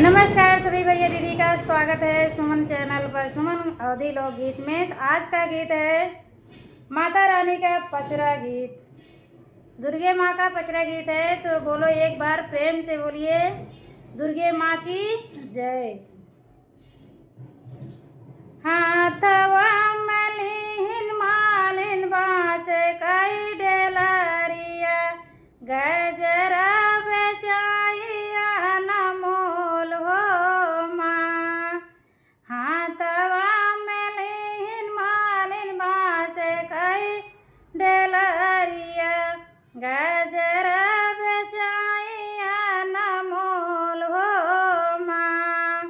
नमस्कार सभी भैया दीदी का स्वागत है सुमन चैनल पर सुमन अवधि लोकगीत में। तो आज का गीत है माता रानी का पचरा गीत, दुर्गे माँ का पचरा गीत है। तो बोलो एक बार प्रेम से बोलिए, दुर्गे माँ की जय। हाथवा मलिन मालिन बाँस कई डेलरिया, गजरा बेचाइया नमोल हो माँ। हाथवा मलिन मालिन बाँस कई डेलरिया, गजरा बेचाइया नमोल हो माँ।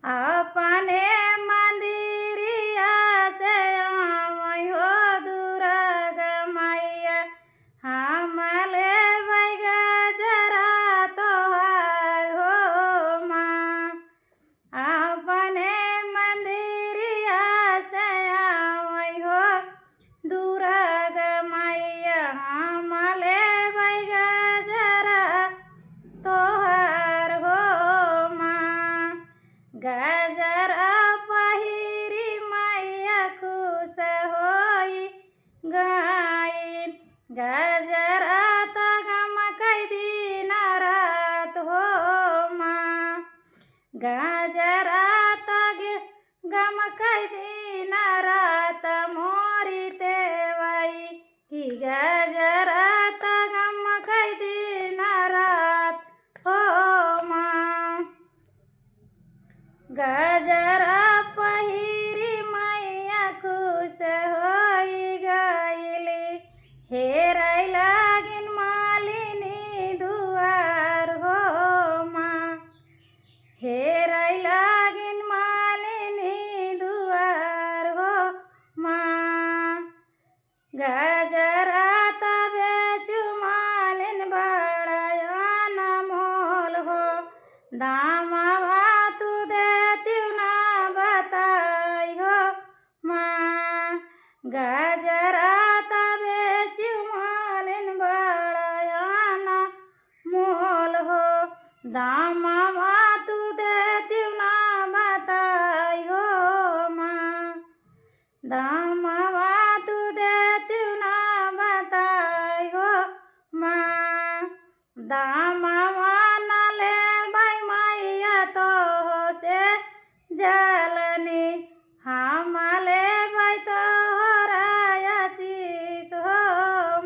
अपने मंदिरिया से आवई हो दुर्गा मैया, हम लेबै गजरा तोहार हो माँ। अपने मंदिरिया से आवई हो दुर्गा मैया, हम लेबै गजरा तोहार हो माँ। गजरा पहिरी मैया खुश होई गाइन, गजरा त गमकै दिन रात हो माँ। गजरा त गमकै दिन रात मोरी तेवई, कि गजरा त गमकै दिन रात हो माँ। गजरा पहिरी मैया खुश होई गइली, हेरै लागिन मालिनी दुआर हो माँ। हेरै लागिन मालिनी दुआर हो माँ। गजरा त बेचु मालिन बड़ा अनमोल हो, दामवा तू देतिउ ना बताई हो माँ। गजरा त बेचु मालिन बड़ा अनमोल हो, दामवा तू देतिउ ना बताई हो माँ। दामवा तू देतिउ ना बताई हो माँ। दामवा न लेबै मैया तोहो से जलनी, हम लेबै तोहरा आशीष हो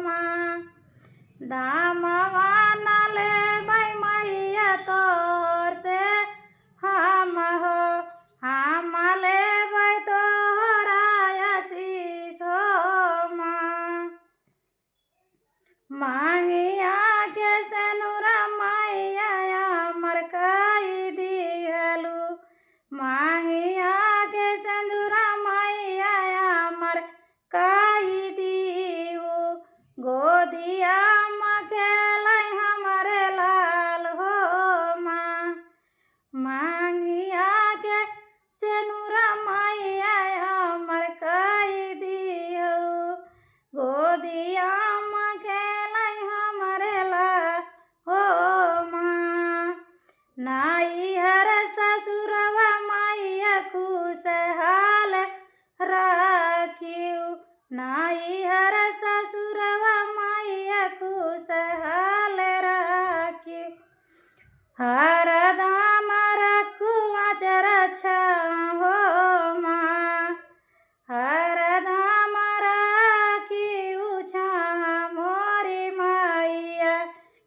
माँ। दामवा न लेबै मैया तोहर से हम हो, हम लेबै तोहरा आशीष हो माँ। मांगिया के सनुरा मैया अमर कई दिहलु, मांगिया के सनुरा मैया अमर कई दिहु। गोदिया में खेलै हमरे लाल हो माँ। मांगिया के सेनुरा मैया अमर कई दिहु, गोदिया में खेलै हमरे लाल हो माँ। नैहर ससुरवा मैया खुशहाल राखिउ, नैहर ससुरवा मैया खुशहाल राखिउ। हरदम रखू अचरा छाँव हो माँ, हरदम राखिउ छाँव मोरी मैया,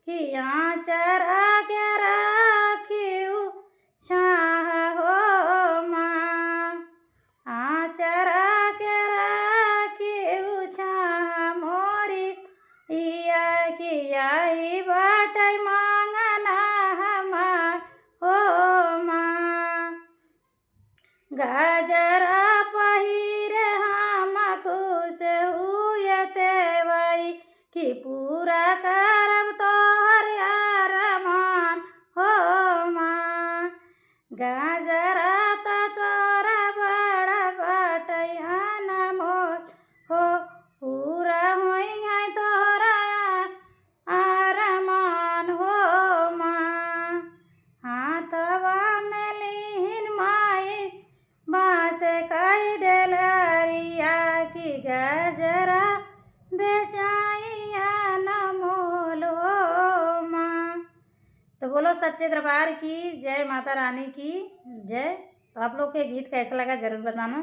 कि आचरा के राखिउ छाँव हो माँ। आचरा के राखिउ छाँव मोरी इया, कि आई बाटै मांगना हमार हो माँ। गजरा पहिरे हम खुश हुए तेवई, कि पूरा करब तोहर अरमान हो माँ। गजरा त तोरा बड़ा बाटै अनमोल हो, पूरा होई है तोहरा अरमान हो माँ। हाथवा डेलरिया की गजरा बेचाइया न मोलो माँ। तो बोलो सच्चे दरबार की जय, माता रानी की जय। तो आप लोग के गीत कैसा लगा ज़रूर बताना।